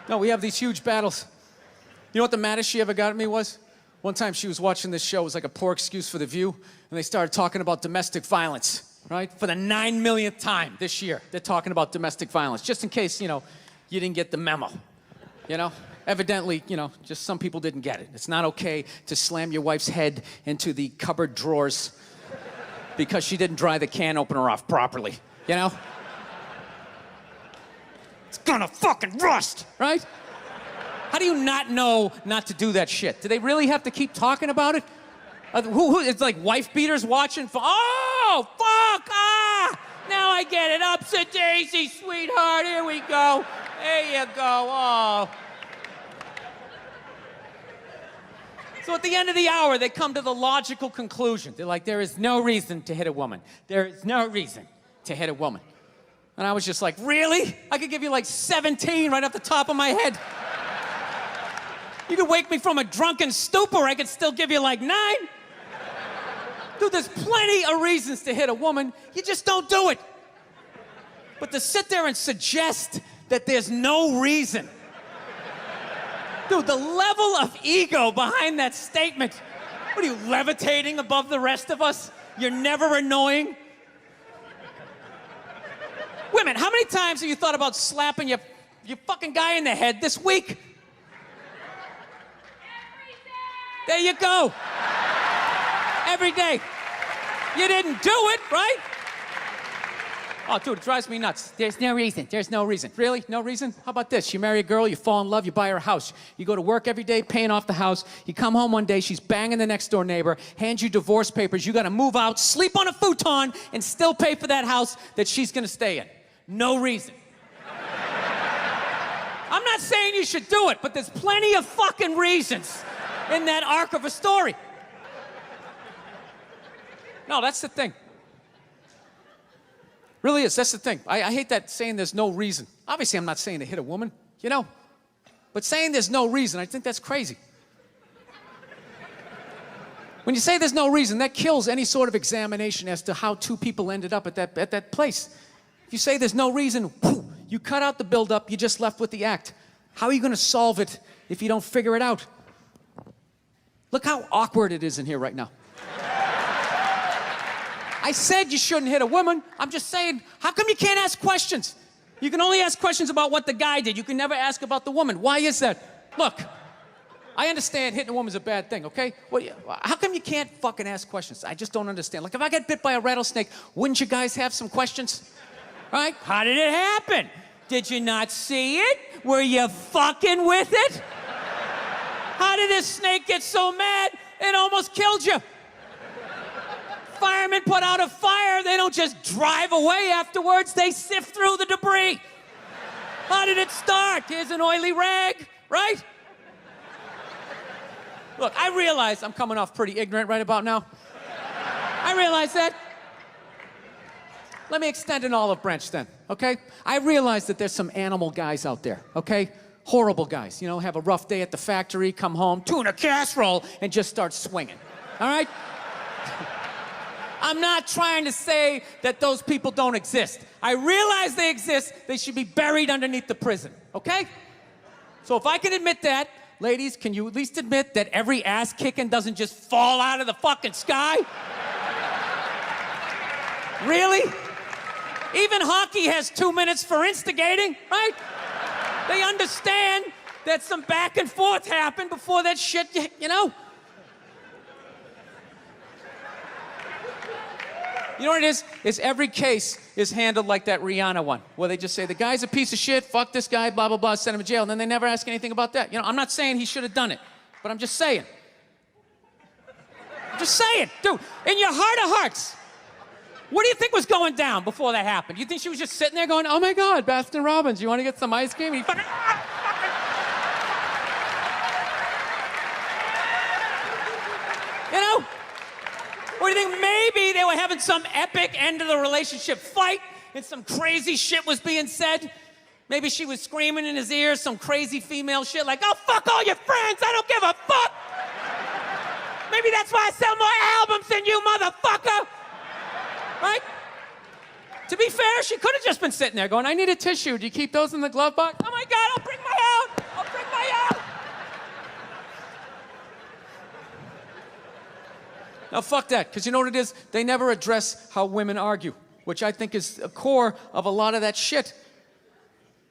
No, we have these huge battles. You know what the maddest she ever got at me was? One time she was watching this show, it was like a poor excuse for The View, and they started talking about domestic violence, right? For the 9 millionth time this year, they're talking about domestic violence, just in case, you didn't get the memo, Evidently, just some people didn't get it. It's not okay to slam your wife's head into the cupboard drawers because she didn't dry the can opener off properly, It's gonna fucking rust, right? How do you not know not to do that shit? Do they really have to keep talking about it? It's like wife beaters watching. Oh, fuck! Now I get it. Ups a daisy, sweetheart. Here we go. There you go. Oh. So at the end of the hour, they come to the logical conclusion. They're like, there is no reason to hit a woman. There is no reason to hit a woman. And I was just like, really? I could give you like 17 right off the top of my head. You could wake me from a drunken stupor, I could still give you like 9. Dude, there's plenty of reasons to hit a woman. You just don't do it. But to sit there and suggest that there's no reason. Dude, the level of ego behind that statement. What are you, levitating above the rest of us? You're never annoying? Women, how many times have you thought about slapping your fucking guy in the head this week? There you go. Every day. You didn't do it, right? Oh, dude, it drives me nuts. There's no reason. There's no reason. Really? No reason? How about this? You marry a girl, you fall in love, you buy her a house. You go to work every day, paying off the house. You come home one day, she's banging the next door neighbor, hands you divorce papers. You got to move out, sleep on a futon, and still pay for that house that she's going to stay in. No reason. I'm not saying you should do it, but there's plenty of fucking reasons in that arc of a story. No, that's the thing. Really is, that's the thing. I hate that saying there's no reason. Obviously, I'm not saying to hit a woman, But saying there's no reason, I think that's crazy. When you say there's no reason, that kills any sort of examination as to how two people ended up at that place. If you say there's no reason, whoo, you cut out the build-up, you're just left with the act. How are you going to solve it if you don't figure it out? Look how awkward it is in here right now. I said you shouldn't hit a woman. I'm just saying, how come you can't ask questions? You can only ask questions about what the guy did. You can never ask about the woman. Why is that? Look, I understand hitting a woman's a bad thing, okay? Well, how come you can't fucking ask questions? I just don't understand. Like, if I get bit by a rattlesnake, wouldn't you guys have some questions? Right? How did it happen? Did you not see it? Were you fucking with it? How did this snake get so mad it almost killed you? Firemen put out a fire, they don't just drive away afterwards, they sift through the debris. How did it start? Here's an oily rag, right? Look, I realize I'm coming off pretty ignorant right about now. I realize that. Let me extend an olive branch then, okay? I realize that there's some animal guys out there, okay? Horrible guys, have a rough day at the factory, come home, tuna casserole, and just start swinging, all right? I'm not trying to say that those people don't exist. I realize they exist. They should be buried underneath the prison, okay? So if I can admit that, ladies, can you at least admit that every ass kicking doesn't just fall out of the fucking sky? Really? Even hockey has 2 minutes for instigating, right? They understand that some back and forth happened before that shit, You know what it is? Is every case is handled like that Rihanna one, where they just say, the guy's a piece of shit, fuck this guy, blah, blah, blah, send him to jail, and then they never ask anything about that. I'm not saying he should have done it, but I'm just saying. I'm just saying, dude, in your heart of hearts, what do you think was going down before that happened? You think she was just sitting there going, oh my God, Baskin Robbins, you want to get some ice cream? And he fucking, Or do you think maybe they were having some epic end of the relationship fight and some crazy shit was being said? Maybe she was screaming in his ear some crazy female shit like, oh, fuck all your friends, I don't give a fuck. Maybe that's why I sell more albums than you, motherfucker. Right? To be fair, she could have just been sitting there going, I need a tissue. Do you keep those in the glove box? Oh my God, I'll bring my out. Now, fuck that, because you know what it is? They never address how women argue, which I think is a core of a lot of that shit.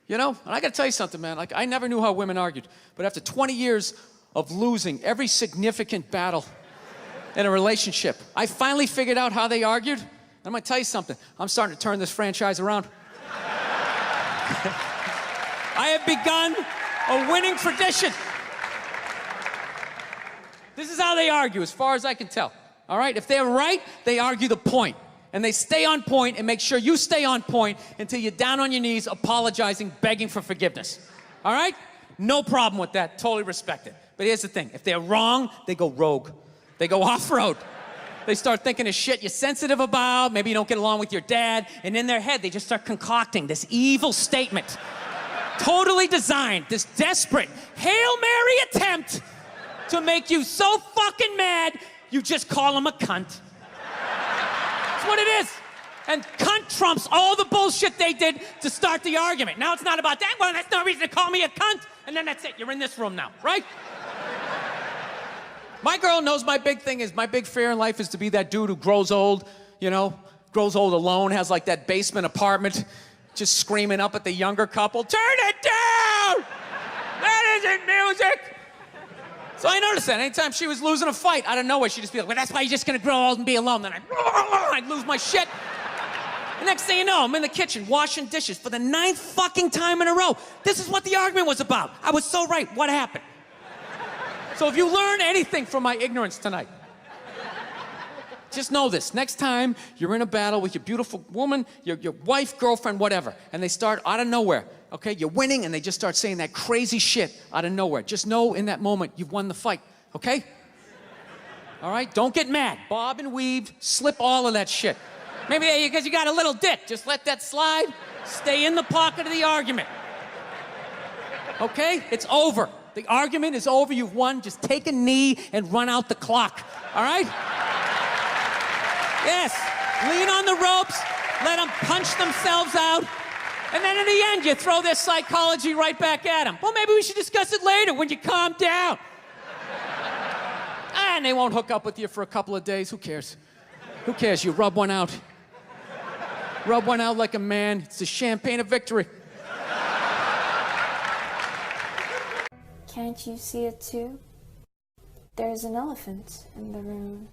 You know? And I gotta tell you something, man. Like, I never knew how women argued. But after 20 years of losing every significant battle in a relationship, I finally figured out how they argued. And I'm gonna tell you something. I'm starting to turn this franchise around. I have begun a winning tradition. This is how they argue, as far as I can tell. All right? If they're right, they argue the point. And they stay on point and make sure you stay on point until you're down on your knees, apologizing, begging for forgiveness. All right? No problem with that. Totally respect it. But here's the thing. If they're wrong, they go rogue. They go off-road. They start thinking of shit you're sensitive about. Maybe you don't get along with your dad. And in their head, they just start concocting this evil statement. Totally designed, this desperate Hail Mary attempt to make you so fucking mad, you just call him a cunt. That's what it is. And cunt trumps all the bullshit they did to start the argument. Now it's not about that. Well, that's no reason to call me a cunt. And then that's it. You're in this room now, right? My girl knows my big thing is, my big fear in life is to be that dude who grows old, you know, grows old alone, has like that basement apartment, just screaming up at the younger couple, turn it down! That isn't music! So I noticed that anytime she was losing a fight, out of nowhere, she'd just be like, well, that's why you're just gonna grow old and be alone. Then I'd lose my shit. The next thing you know, I'm in the kitchen washing dishes for the 9th fucking time in a row. This is what the argument was about. I was so right. What happened? So if you learn anything from my ignorance tonight, just know this. Next time you're in a battle with your beautiful woman, your wife, girlfriend, whatever, and they start out of nowhere, okay? You're winning, and they just start saying that crazy shit out of nowhere. Just know in that moment you've won the fight, okay? All right? Don't get mad. Bob and weave, slip all of that shit. Maybe because you got a little dick. Just let that slide. Stay in the pocket of the argument. Okay? It's over. The argument is over. You've won. Just take a knee and run out the clock. All right? Yes. Lean on the ropes. Let them punch themselves out. And then in the end, you throw their psychology right back at them. Well, maybe we should discuss it later when you calm down. And they won't hook up with you for a couple of days. Who cares? Who cares? You rub one out. Rub one out like a man. It's the champagne of victory. Can't you see it too? There's an elephant in the room.